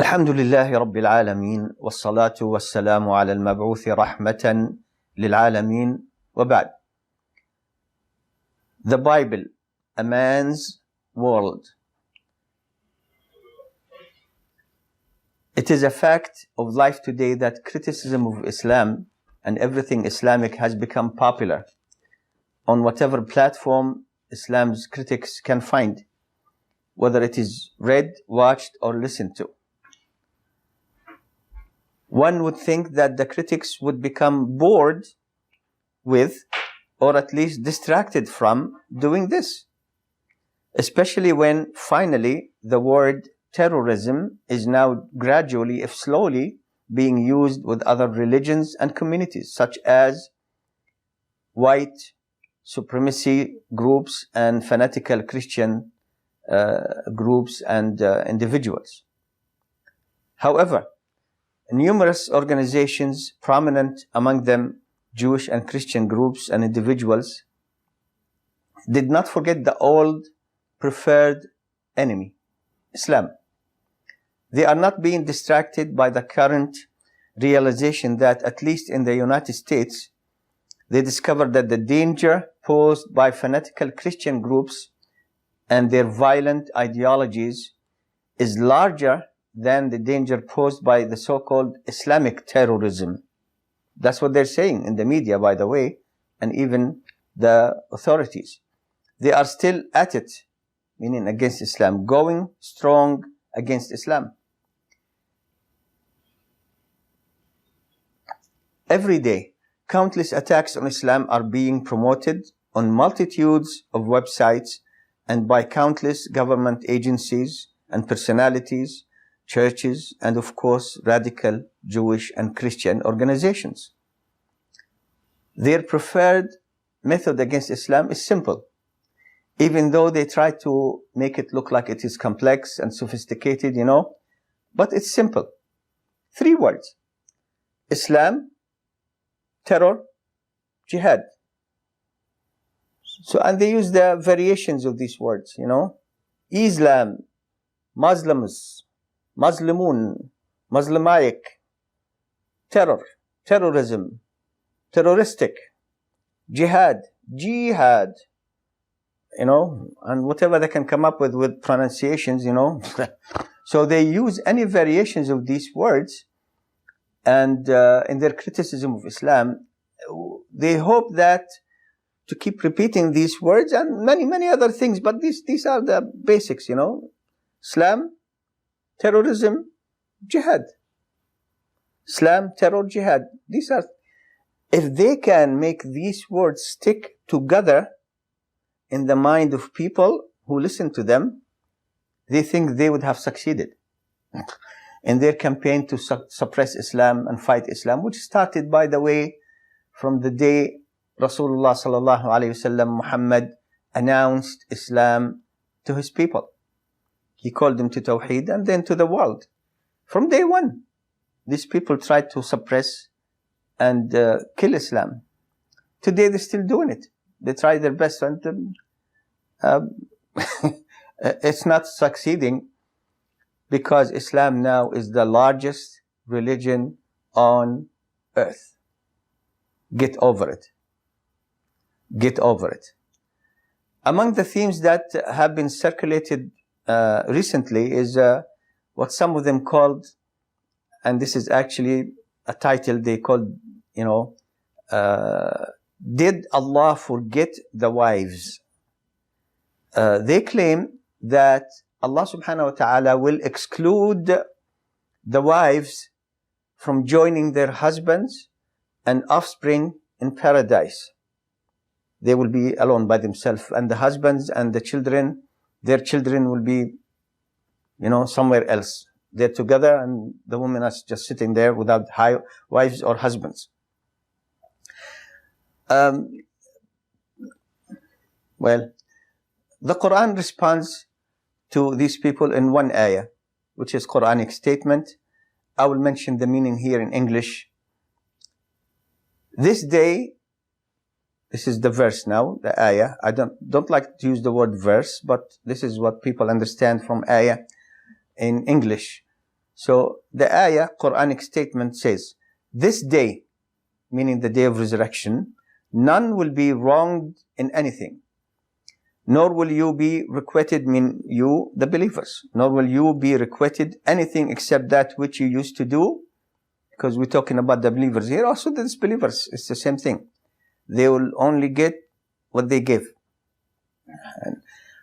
الحمد لله رب العالمين والصلاة والسلام على المبعوث رحمة للعالمين وبعد. The Bible, a man's world. It is a fact of life today that criticism of Islam and everything Islamic has become popular on whatever platform Islam's critics can find, whether it is read, watched, or listened to. One would think that the critics would become bored with, or at least distracted from, doing this, especially when finally the word terrorism is now gradually, if slowly, being used with other religions and communities, such as white supremacy groups and fanatical Christian groups and individuals. However, numerous organizations, prominent among them Jewish and Christian groups and individuals, did not forget the old preferred enemy, Islam. They are not being distracted by the current realization that, at least in the United States, they discovered that the danger posed by fanatical Christian groups and their violent ideologies is larger than the danger posed by the so-called Islamic terrorism. That's what they're saying in the media, by the way, and even the authorities. They are still at it, meaning against Islam, going strong against Islam. Every day, countless attacks on Islam are being promoted on multitudes of websites and by countless government agencies and personalities, churches, and of course, radical Jewish and Christian organizations. Their preferred method against Islam is simple, even though they try to make it look like it is complex and sophisticated, but it's simple. 3 words: Islam, terror, jihad. And they use the variations of these words, Islam, Muslims, Muslimun, Muslimaik, terror, terrorism, terroristic, jihad, jihad, and whatever they can come up with pronunciations, So they use any variations of these words, and in their criticism of Islam, they hope that to keep repeating these words and many, many other things, but these are the basics, Islam, terrorism, jihad. Islam, terror, jihad. These are, if they can make these words stick together in the mind of people who listen to them, they think they would have succeeded in their campaign to suppress Islam and fight Islam, which started, by the way, from the day Rasulullah sallallahu alayhi wasallam, Muhammad, announced Islam to his people. He called them to Tawheed and then to the world. From day one, these people tried to suppress and kill Islam. Today, they're still doing it. They try their best, and it's not succeeding, because Islam now is the largest religion on earth. Get over it. Get over it. Among the themes that have been circulated recently is what some of them called, and this is actually a title they called, did Allah forget the wives? They claim that Allah subhanahu wa ta'ala will exclude the wives from joining their husbands and offspring in paradise. They will be alone by themselves, and the husbands and the children, their children will be, somewhere else. They're together, and the women are just sitting there without wives or husbands. Well, the Quran responds to these people in one ayah, which is Quranic statement. I will mention the meaning here in English. This day, this is the verse now, the ayah. I don't like to use the word verse, but this is what people understand from ayah in English. So the ayah, Quranic statement says, this day, meaning the day of resurrection, none will be wronged in anything, nor will you be requited, mean you, the believers, nor will you be requited anything except that which you used to do, because we're talking about the believers here. Also the disbelievers, it's the same thing. They will only get what they give. And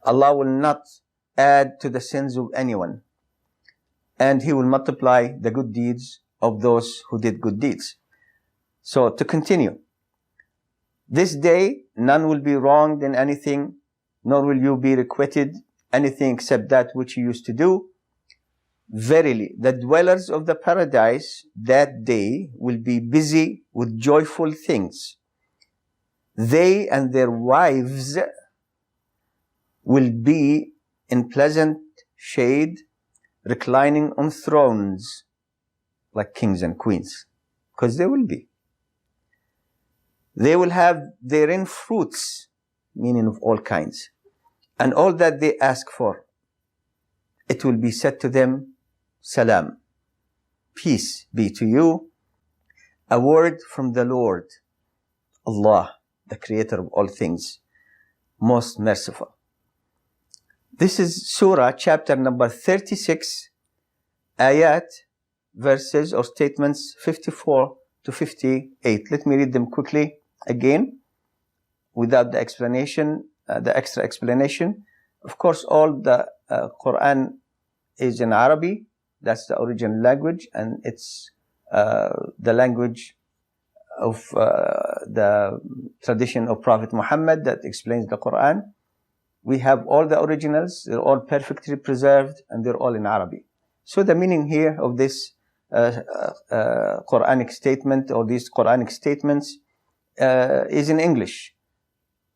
Allah will not add to the sins of anyone. And He will multiply the good deeds of those who did good deeds. So to continue, this day none will be wronged in anything, nor will you be requited anything except that which you used to do. Verily, the dwellers of the paradise that day will be busy with joyful things. They and their wives will be in pleasant shade, reclining on thrones like kings and queens, because they will be. They will have therein fruits, meaning of all kinds, and all that they ask for. It will be said to them, Salam, peace be to you, a word from the Lord, Allah, the creator of all things, most merciful. This is Surah chapter number 36, ayat, verses or statements 54 to 58. Let me read them quickly again without the explanation, the extra explanation. Of course, all the Quran is in Arabic. That's the original language, and it's the language of the tradition of Prophet Muhammad that explains the Quran. We have all the originals. They're all perfectly preserved, and they're all in Arabic. So the meaning here of this Quranic statement, or these Quranic statements, is in English.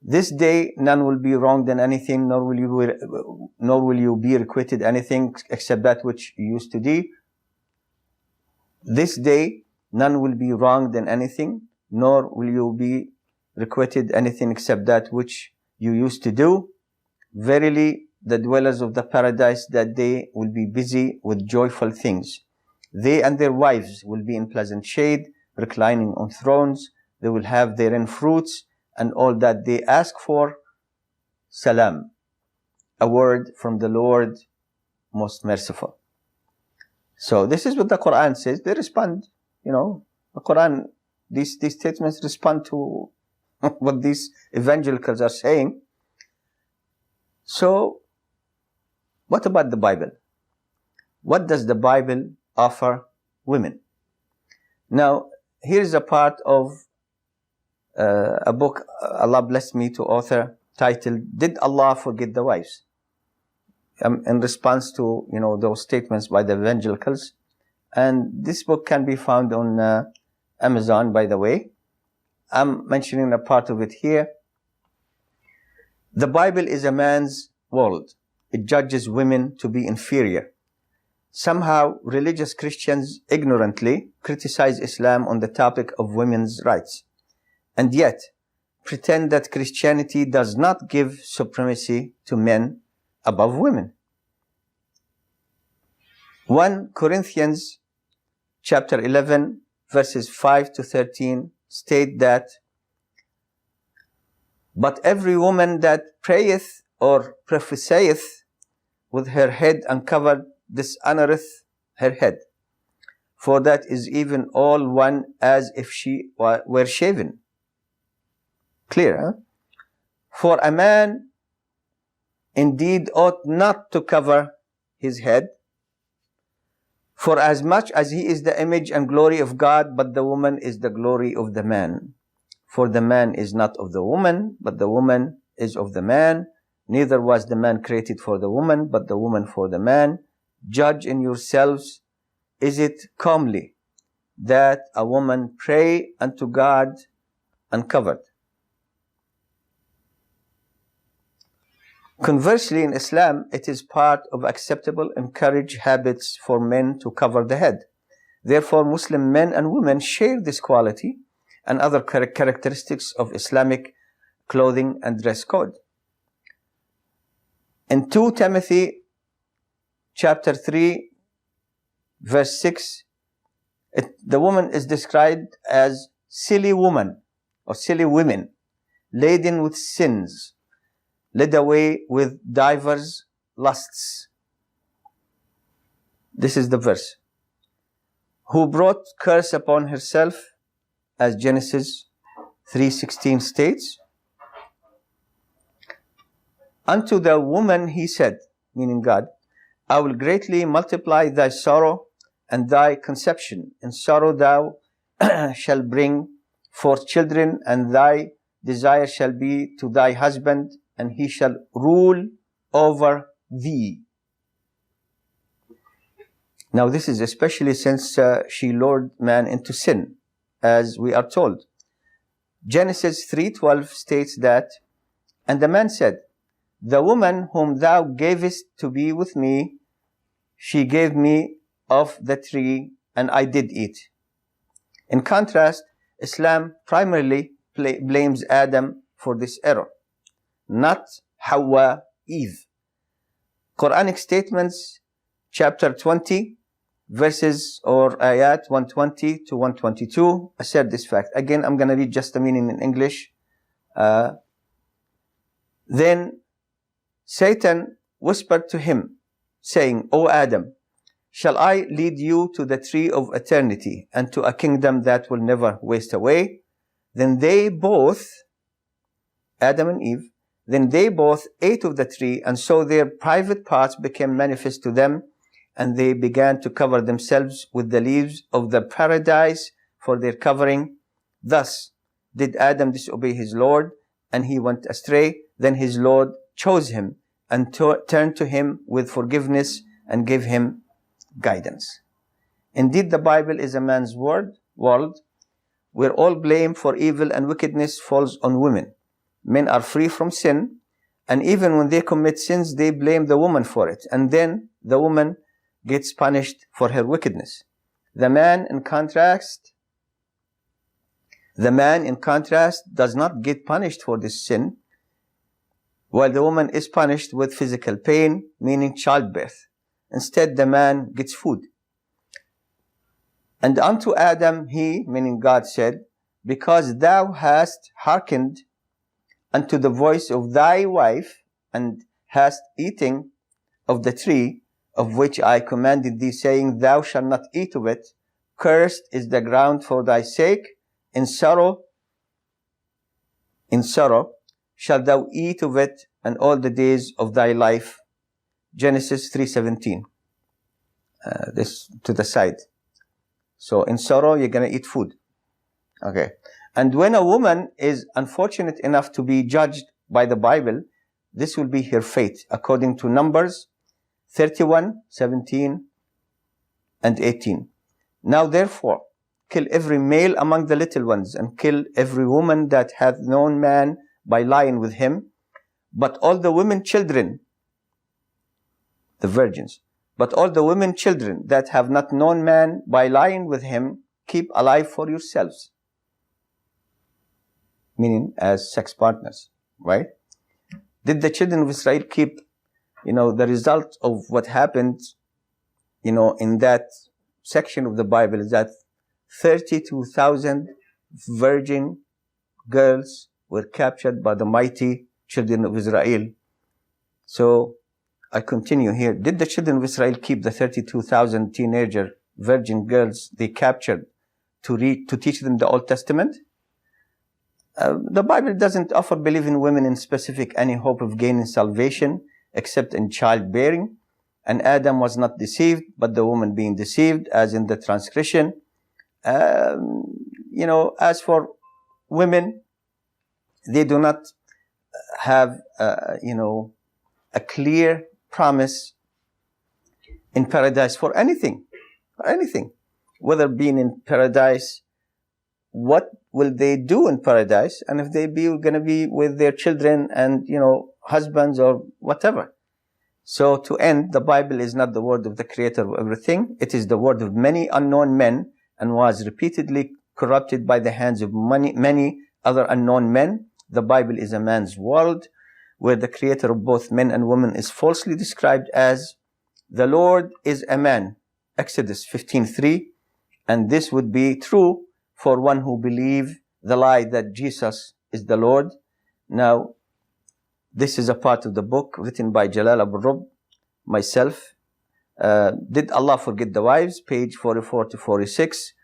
This day none will be wronged in anything, nor will you be requited anything except that which you used to do. This day none will be wronged in anything, nor will you be requited anything except that which you used to do. Verily, the dwellers of the paradise that day will be busy with joyful things. They and their wives will be in pleasant shade, reclining on thrones. They will have therein fruits, and all that they ask for. Salam, a word from the Lord, most merciful. So this is what the Quran says. They respond, the Quran, these statements respond to what these evangelicals are saying. So, what about the Bible? What does the Bible offer women? Now, here's a part of a book Allah blessed me to author, titled, Did Allah Forget the Wives? In response to, those statements by the evangelicals. And this book can be found on Amazon, by the way. I'm mentioning a part of it here. The Bible is a man's world. It judges women to be inferior. Somehow, religious Christians ignorantly criticize Islam on the topic of women's rights, and yet pretend that Christianity does not give supremacy to men above women. 1 Corinthians chapter 11, verses 5 to 13 state that, But every woman that prayeth or prophesieth with her head uncovered dishonoreth her head, for that is even all one as if she were shaven. Clear, huh? For a man indeed ought not to cover his head, for as much as he is the image and glory of God, but the woman is the glory of the man. For the man is not of the woman, but the woman is of the man. Neither was the man created for the woman, but the woman for the man. Judge in yourselves, is it comely that a woman pray unto God uncovered? Conversely, in Islam, it is part of acceptable, encouraged habits for men to cover the head. Therefore, Muslim men and women share this quality and other characteristics of Islamic clothing and dress code. In 2 Timothy chapter 3, verse 6, the woman is described as silly woman or silly women, laden with sins, led away with divers lusts. This is the verse. Who brought curse upon herself, as Genesis 3:16 states. Unto the woman he said, meaning God, I will greatly multiply thy sorrow and thy conception. In sorrow thou shalt bring forth children, and thy desire shall be to thy husband, and he shall rule over thee. Now this is especially since she lured man into sin, as we are told. Genesis 3:12 states that, and the man said, the woman whom thou gavest to be with me, she gave me of the tree, and I did eat. In contrast, Islam primarily blames Adam for this error, not Hawa, Eve. Quranic statements, chapter 20, verses or ayat 120 to 122 assert this fact. Again, I'm going to read just the meaning in English. Then Satan whispered to him, saying, O Adam, shall I lead you to the tree of eternity and to a kingdom that will never waste away? Then they both, Adam and Eve, then they both ate of the tree, and so their private parts became manifest to them, and they began to cover themselves with the leaves of the paradise for their covering. Thus did Adam disobey his Lord, and he went astray. Then his Lord chose him and turned to him with forgiveness and gave him guidance. Indeed, the Bible is a man's world, where all blame for evil and wickedness falls on women. Men are free from sin, and even when they commit sins, they blame the woman for it, and then the woman gets punished for her wickedness. The man, in contrast, does not get punished for this sin, while the woman is punished with physical pain, meaning childbirth. Instead, the man gets food. And unto Adam he, meaning God, said, because thou hast hearkened unto the voice of thy wife, and hast eaten of the tree of which I commanded thee, saying, thou shalt not eat of it, cursed is the ground for thy sake. In sorrow shalt thou eat of it, and all the days of thy life. Genesis 3:17. This to the side. So in sorrow, you're going to eat food. Okay. And when a woman is unfortunate enough to be judged by the Bible, this will be her fate, according to Numbers 31:17 and 18. Now therefore, kill every male among the little ones, and kill every woman that hath known man by lying with him. But all the women children, the virgins, but all the women children that have not known man by lying with him, keep alive for yourselves. Meaning as sex partners, right? Did the children of Israel keep, the result of what happened, in that section of the Bible is that 32,000 virgin girls were captured by the mighty children of Israel. So I continue here. Did the children of Israel keep the 32,000 teenager virgin girls they captured to teach them the Old Testament? The Bible doesn't offer believing women in specific any hope of gaining salvation except in childbearing. And Adam was not deceived, but the woman being deceived, as in the transgression. As for women, they do not have, a clear promise in paradise for anything. Whether being in paradise, what will they do in paradise, and if they be going to be with their children and, husbands or whatever. So to end, the Bible is not the word of the creator of everything. It is the word of many unknown men, and was repeatedly corrupted by the hands of many other unknown men. The Bible is a man's world, where the creator of both men and women is falsely described as the Lord is a man, Exodus 15:3, and this would be true for one who believes the lie that Jesus is the Lord. Now, this is a part of the book written by Jalal Abualrub, myself. Did Allah Forget the Wives, page 44 to 46.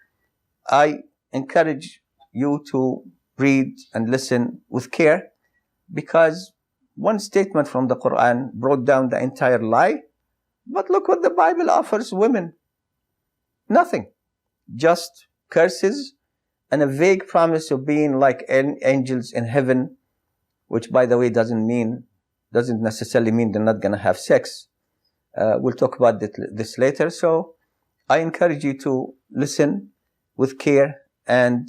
I encourage you to read and listen with care, because one statement from the Quran brought down the entire lie. But look what the Bible offers women. Nothing. Just curses and a vague promise of being like angels in heaven, which, by the way, doesn't necessarily mean they're not going to have sex. We'll talk about this later. So I encourage you to listen with care, and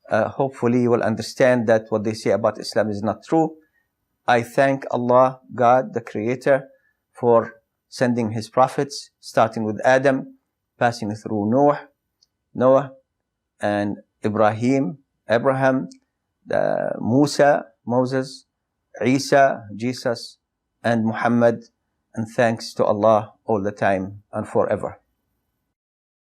hopefully you will understand that what they say about Islam is not true. I thank Allah, God, the Creator, for sending His prophets, starting with Adam, passing through Noah, and Abraham, Musa, Moses, Isa, Jesus, and Muhammad. And thanks to Allah all the time and forever.